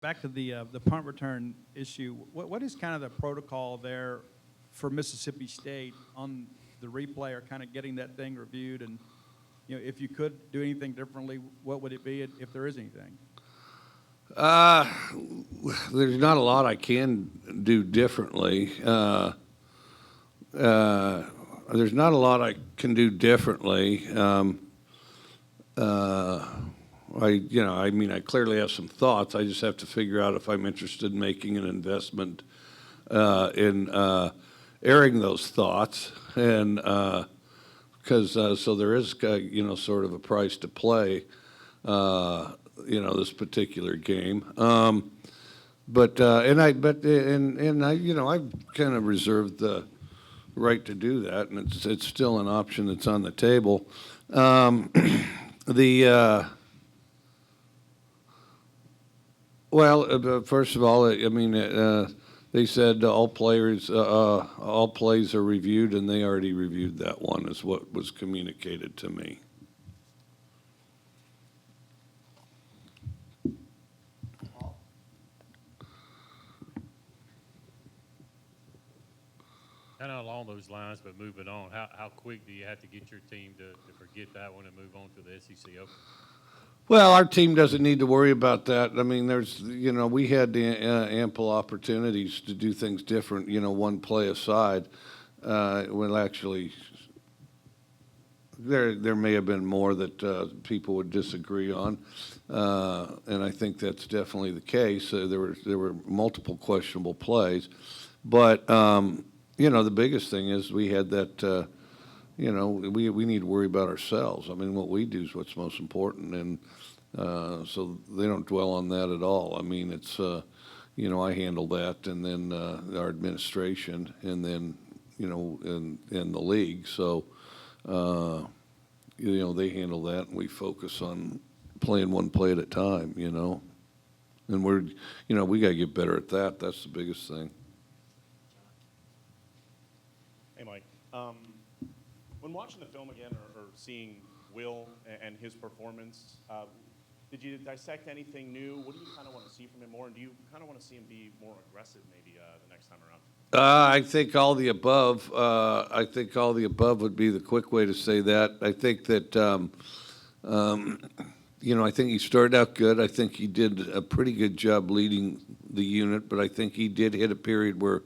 Back to the punt return issue. What is kind of the protocol there for Mississippi State on the replay, or kind of getting that thing reviewed? And if you could do anything differently, what would it be if there is anything? There's not a lot I can do differently. There's not a lot I can do differently. I clearly have some thoughts. I just have to figure out if I'm interested in making an investment in airing those thoughts, and because so there is, sort of a price to play, this particular game. I've kind of reserved the right to do that, and it's still an option that's on the table. First of all, they said all plays are reviewed, and they already reviewed that one, is what was communicated to me. Kind of along those lines, but moving on, how quick do you have to get your team to forget that one and move on to the SEC Open? Well, our team doesn't need to worry about that. I mean, we had ample opportunities to do things different, one play aside. Well, actually, there may have been more that people would disagree on, and I think that's definitely the case. There were multiple questionable plays, but the biggest thing is we had that. We need to worry about ourselves. I mean, what we do is what's most important, and so they don't dwell on that at all. I mean, it's I handle that, and then our administration, and then in the league. So they handle that, and we focus on playing one play at a time. And we got to get better at that. That's the biggest thing. Hey, Mike. When watching the film again, or seeing Will and his performance, did you dissect anything new? What do you kind of want to see from him more? And do you kind of want to see him be more aggressive maybe the next time around? I think all the above. I think all the above would be the quick way to say that. I think that, I think he started out good. I think he did a pretty good job leading the unit, but I think he did hit a period where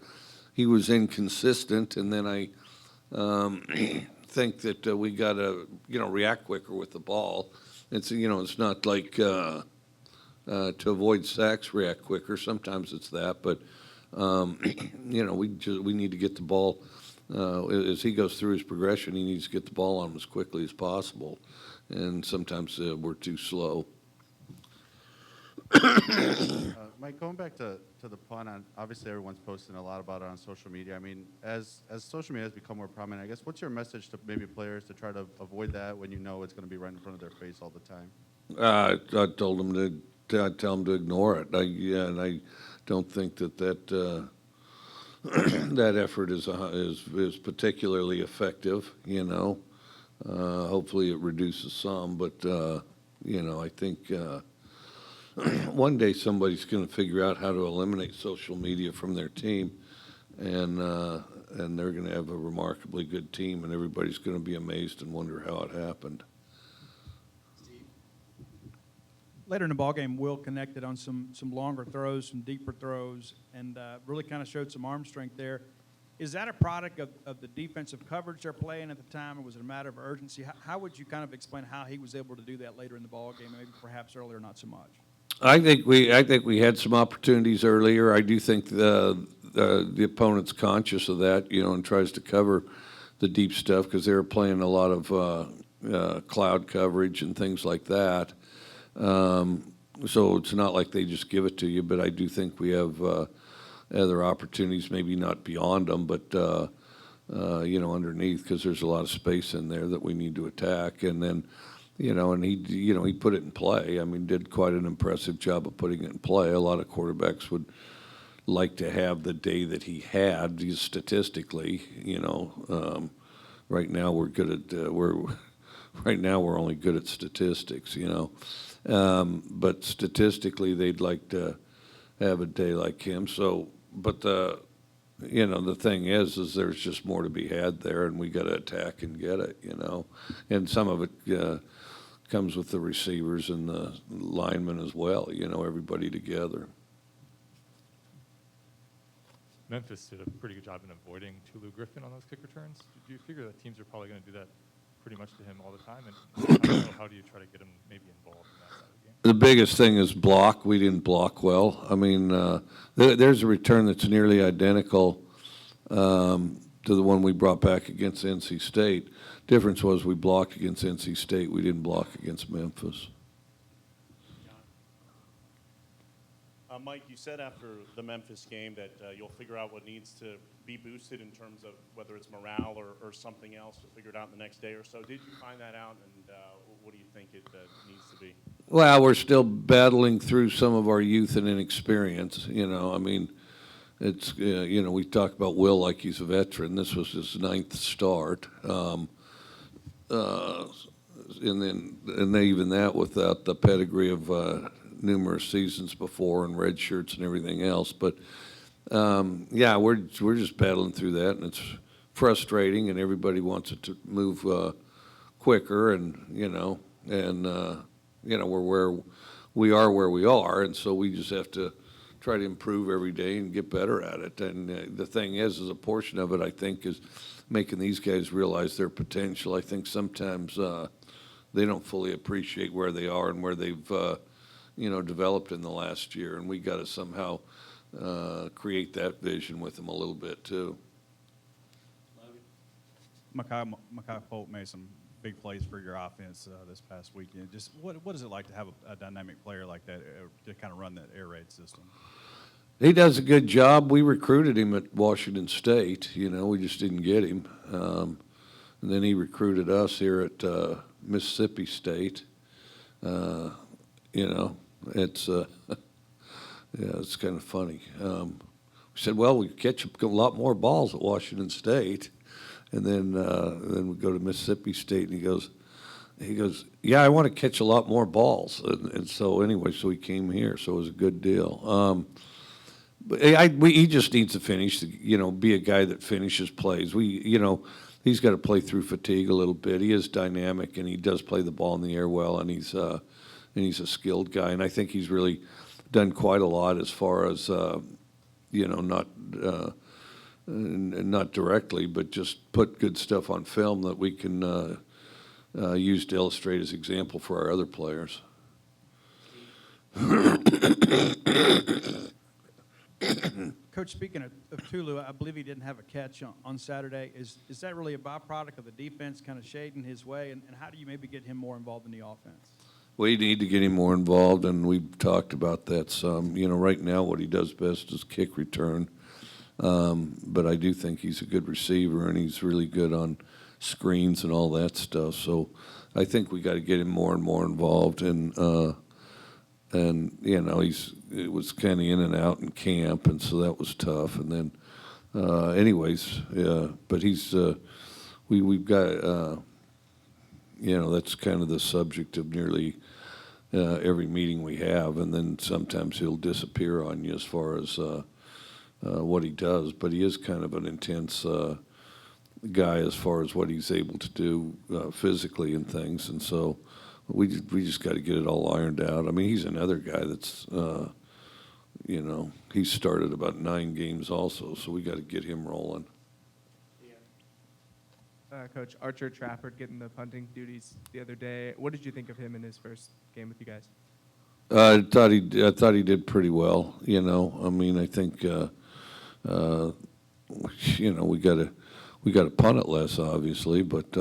he was inconsistent, and then I think that we got to, react quicker with the ball. It's not like to avoid sacks, react quicker. Sometimes it's that, but we need to get the ball as he goes through his progression. He needs to get the ball on him as quickly as possible, and sometimes we're too slow. Mike, going back to the punt, obviously everyone's posting a lot about it on social media. I mean, as social media has become more prominent, I guess, what's your message to maybe players to try to avoid that when it's going to be right in front of their face all the time? I told them I tell them to ignore it. And I don't think that that effort is particularly effective. Hopefully it reduces some, but I think. One day somebody's going to figure out how to eliminate social media from their team, and they're going to have a remarkably good team, and everybody's going to be amazed and wonder how it happened. Later in the ballgame, Will connected on some longer throws, some deeper throws, and really kind of showed some arm strength there. Is that a product of the defensive coverage they're playing at the time, or was it a matter of urgency? How would you kind of explain how he was able to do that later in the ballgame, maybe perhaps earlier not so much? I think we had some opportunities earlier. I do think the opponent's conscious of that, and tries to cover the deep stuff because they were playing a lot of cloud coverage and things like that. So it's not like they just give it to you, but I do think we have other opportunities, maybe not beyond them, but underneath, because there's a lot of space in there that we need to attack, and then. And he put it in play. I mean, did quite an impressive job of putting it in play. A lot of quarterbacks would like to have the day that he had, statistically. Right now we're good at right now we're only good at statistics. But statistically, they'd like to have a day like him. So, but the thing is there's just more to be had there, and we got to attack and get it, and some of it comes with the receivers and the linemen as well, everybody together. Memphis did a pretty good job in avoiding Tulu Griffin on those kick returns. Do you figure that teams are probably going to do that pretty much to him all the time? And how do you try to get him maybe involved in that side of the game? The biggest thing is block. We didn't block well. I mean, there's a return that's nearly identical to the one we brought back against NC State. Difference was we blocked against NC State. We didn't block against Memphis. Mike, you said after the Memphis game that you'll figure out what needs to be boosted in terms of whether it's morale or something else. You'll figure it out in the next day or so. Did you find that out, and what do you think it needs to be? Well, we're still battling through some of our youth and inexperience. I mean, it's we talk about Will like he's a veteran. This was his 9th start, and even that without the pedigree of numerous seasons before and red shirts and everything else. But we're just battling through that, and it's frustrating. And everybody wants it to move quicker, and we're where we are, and so we just have to try to improve every day and get better at it. And the thing is a portion of it, I think, is making these guys realize their potential. I think sometimes they don't fully appreciate where they are and where they've developed in the last year, and we got to somehow create that vision with them a little bit too. Makai Polk made some big plays for your offense this past weekend. Just what is it like to have a dynamic player like that to kind of run that air raid system? He does a good job. We recruited him at Washington State. We just didn't get him, and then he recruited us here at Mississippi State. It's it's kind of funny. We said, well, we catch a lot more balls at Washington State, and then we go to Mississippi State, and he goes, yeah, I want to catch a lot more balls, and so anyway, so he came here, so it was a good deal. But he just needs to finish, be a guy that finishes plays. He's got to play through fatigue a little bit. He is dynamic, and he does play the ball in the air well, and he's a skilled guy, and I think he's really done quite a lot as far as not directly, but just put good stuff on film that we can use to illustrate as example for our other players. Coach, speaking of Tulu, I believe he didn't have a catch on Saturday. Is that really a byproduct of the defense kind of shading his way, and how do you maybe get him more involved in the offense? We need to get him more involved, and we've talked about that some. Right now what he does best is kick return, but I do think he's a good receiver, and he's really good on screens and all that stuff. So I think we got to get him more and more involved, and it was kind of in and out in camp, and so that was tough. And then, but he's we've got. That's kind of the subject of nearly every meeting we have, and then sometimes he'll disappear on you as far as what he does. But he is kind of an intense guy as far as what he's able to do physically and things, and so we just got to get it all ironed out. I mean, he's another guy that's he started about 9 games also, so we got to get him rolling. Coach Archer Trafford getting the punting duties the other day. What did you think of him in his first game with you guys? I thought he did pretty well. I mean, I think we got to punt it less, obviously, but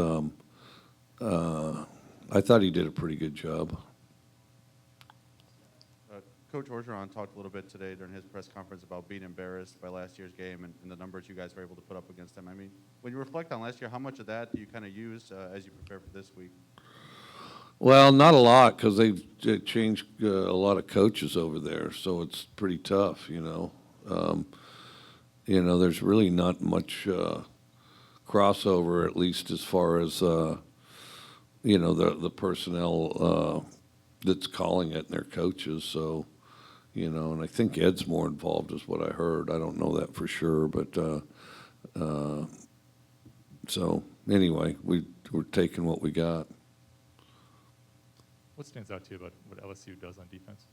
I thought he did a pretty good job. Coach Orgeron talked a little bit today during his press conference about being embarrassed by last year's game and the numbers you guys were able to put up against them. I mean, when you reflect on last year, how much of that do you kind of use as you prepare for this week? Well, not a lot, because they've changed a lot of coaches over there, so it's pretty tough. There's really not much crossover, at least as far as the personnel that's calling it and their coaches. So, you know, and I think Ed's more involved is what I heard. I don't know that for sure, but, so anyway, we're taking what we got. What stands out to you about what LSU does on defense?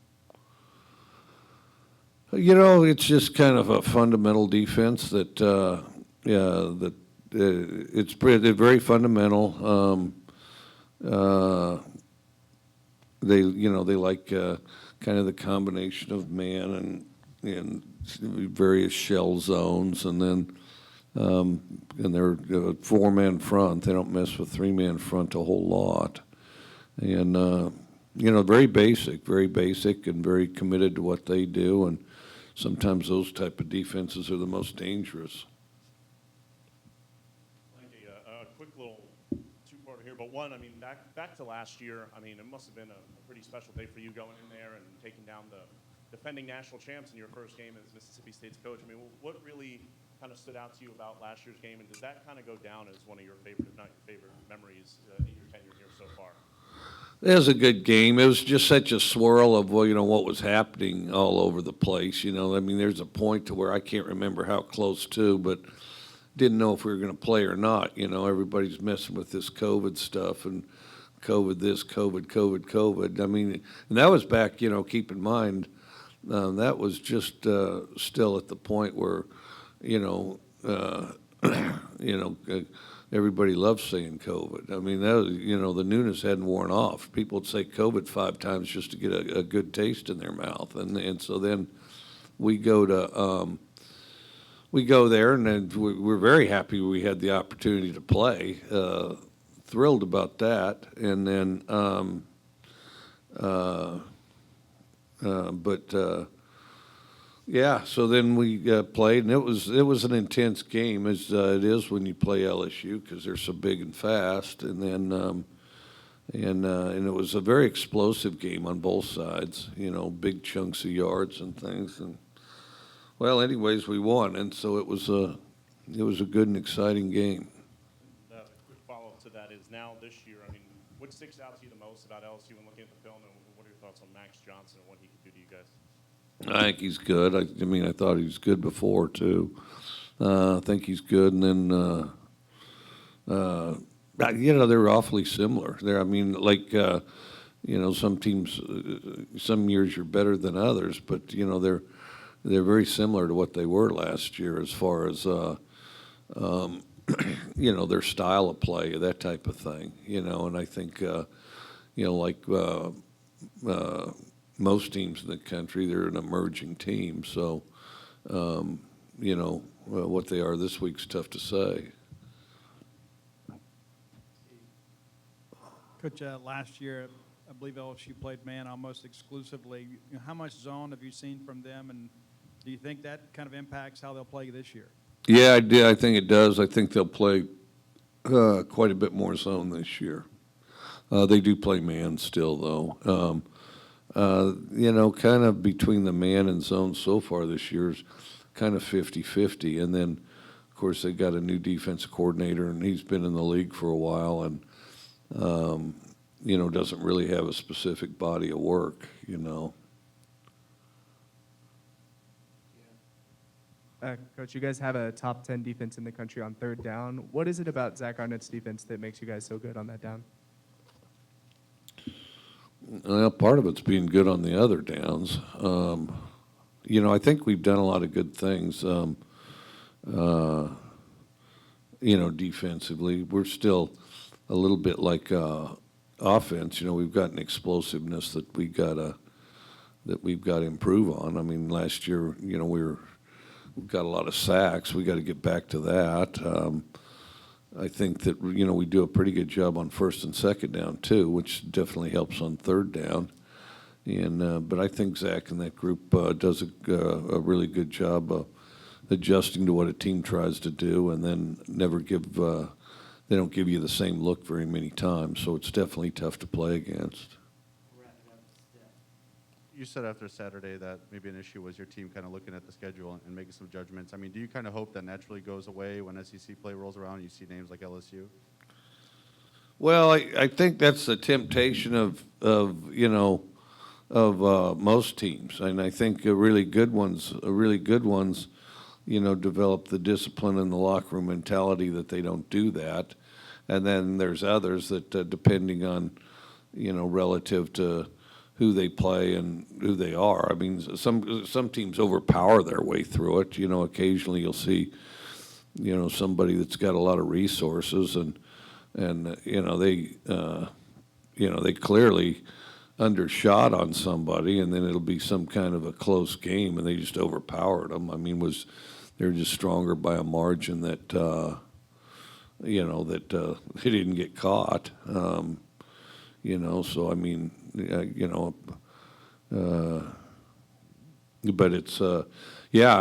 You know, it's just kind of a fundamental defense that, yeah, that they're very fundamental. They, you know, they like kind of the combination of man and various shell zones, and then and they're a four-man front. They don't mess with three-man front a whole lot, and you know, very basic, and very committed to what they do, and sometimes those type of defenses are the most dangerous. Like a quick little two-parter here, but one, I mean, back to last year, I mean, it must have been a pretty special day for you going in there and taking down the defending national champs in your first game as Mississippi State's coach. I mean, what really kind of stood out to you about last year's game, and does that kind of go down as one of your favorite, if not your favorite, memories in your tenure here so far? It was a good game. It was just such a swirl of, well, you know, what was happening all over the place. You know, I mean, there's a point to where I can't remember how close to, but didn't know if we were going to play or not. You know, everybody's messing with this COVID stuff and COVID this, COVID. I mean, and that was back, you know, keep in mind, that was just still at the point where, you know, everybody loves saying COVID. I mean, that was, you know, the newness hadn't worn off. People would say COVID 5 times just to get a good taste in their mouth, and so then we go there, and then we're very happy we had the opportunity to play. Thrilled about that, and then yeah, so then we played, and it was an intense game, as it is when you play LSU, because they're so big and fast. And then and it was a very explosive game on both sides. You know, big chunks of yards and things. And well, anyways, we won, and so it was a good and exciting game. A quick follow-up to that is now this year, I mean, what sticks out to you the most about LSU when looking at the film, and what are your thoughts on Max Johnson and what he could do to you guys? I think he's good. I mean, I thought he was good before, too. I think he's good. And then, you know, they're awfully similar. I mean, like, you know, some teams, some years you're better than others, but, you know, they're very similar to what they were last year as far as, you know, their style of play, that type of thing, you know. And I think, you know, like, most teams in the country, they're an emerging team. So, you know, what they are this week's tough to say. Coach, last year, I believe LSU played man almost exclusively. You know, how much zone have you seen from them, and do you think that kind of impacts how they'll play this year? Yeah, I did. I think it does. I think they'll play quite a bit more zone this year. They do play man still, though. You know, kind of between the man and zone so far this year's kind of 50-50. And then, of course, they got a new defensive coordinator, and he's been in the league for a while, and, you know, doesn't really have a specific body of work, you know. Coach, you guys have a top 10 defense in the country on third down. What is it about Zach Arnett's defense that makes you guys so good on that down? Well, part of it's being good on the other downs. You know, I think we've done a lot of good things, you know, defensively. We're still a little bit like offense. You know, we've got an explosiveness that we've got to improve on. I mean, last year, you know, we've got a lot of sacks. We got to get back to that. I think that, you know, we do a pretty good job on first and second down too, which definitely helps on third down. And but I think Zach and that group does a really good job adjusting to what a team tries to do, and then they don't give you the same look very many times. So it's definitely tough to play against. You said after Saturday that maybe an issue was your team kind of looking at the schedule and making some judgments. I mean, do you kind of hope that naturally goes away when SEC play rolls around and you see names like LSU? Well, I think that's the temptation of you know, of most teams. And I think really good ones, develop the discipline and the locker room mentality that they don't do that. And then there's others that, depending on, relative to who they play and who they are. I mean, some teams overpower their way through it. Occasionally you'll see, somebody that's got a lot of resources and they clearly undershot on somebody, and then it'll be some kind of a close game, and they just overpowered them. I mean, they're just stronger by a margin that they didn't get caught. So I mean, but it's I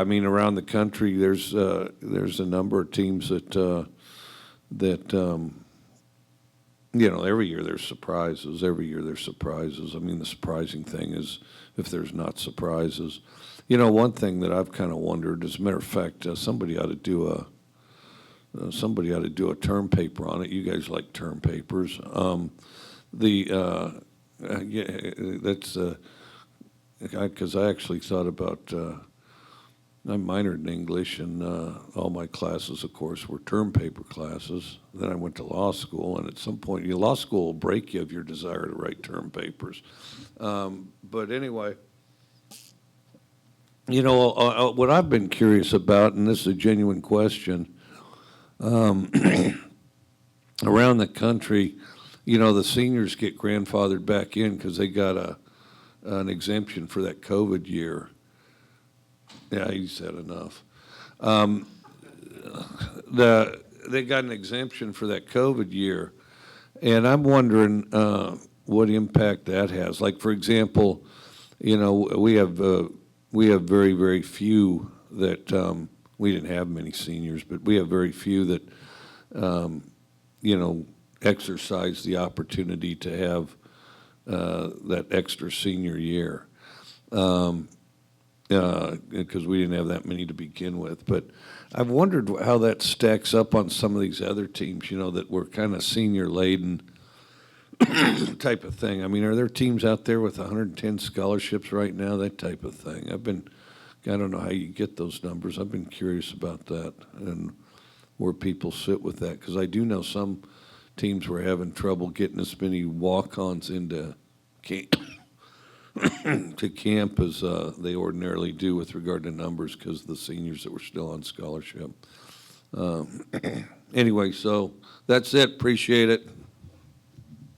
mean, around the country, there's a number of teams that every year there's surprises. Every year there's surprises. I mean, the surprising thing is if there's not surprises. One thing that I've kind of wondered, as a matter of fact, somebody ought to do a term paper on it. You guys like term papers. That's because I actually thought about. I minored in English, and all my classes, of course, were term paper classes. Then I went to law school, and at some point, law school will break you of your desire to write term papers. But anyway, what I've been curious about, and this is a genuine question, around the country, the seniors get grandfathered back in because they got an exemption for that COVID year. Yeah, he said enough. They got an exemption for that COVID year, and I'm wondering what impact that has. Like, for example, we have very, very few that we didn't have many seniors, but we have very few that exercise the opportunity to have that extra senior year. Because we didn't have that many to begin with. But I've wondered how that stacks up on some of these other teams, that were kind of senior-laden type of thing. I mean, are there teams out there with 110 scholarships right now, that type of thing? I don't know how you get those numbers. I've been curious about that and where people sit with that, because I do know some teams were having trouble getting as many walk-ons into camp. To camp as they ordinarily do with regard to numbers, because the seniors that were still on scholarship. Anyway, so that's it. Appreciate it.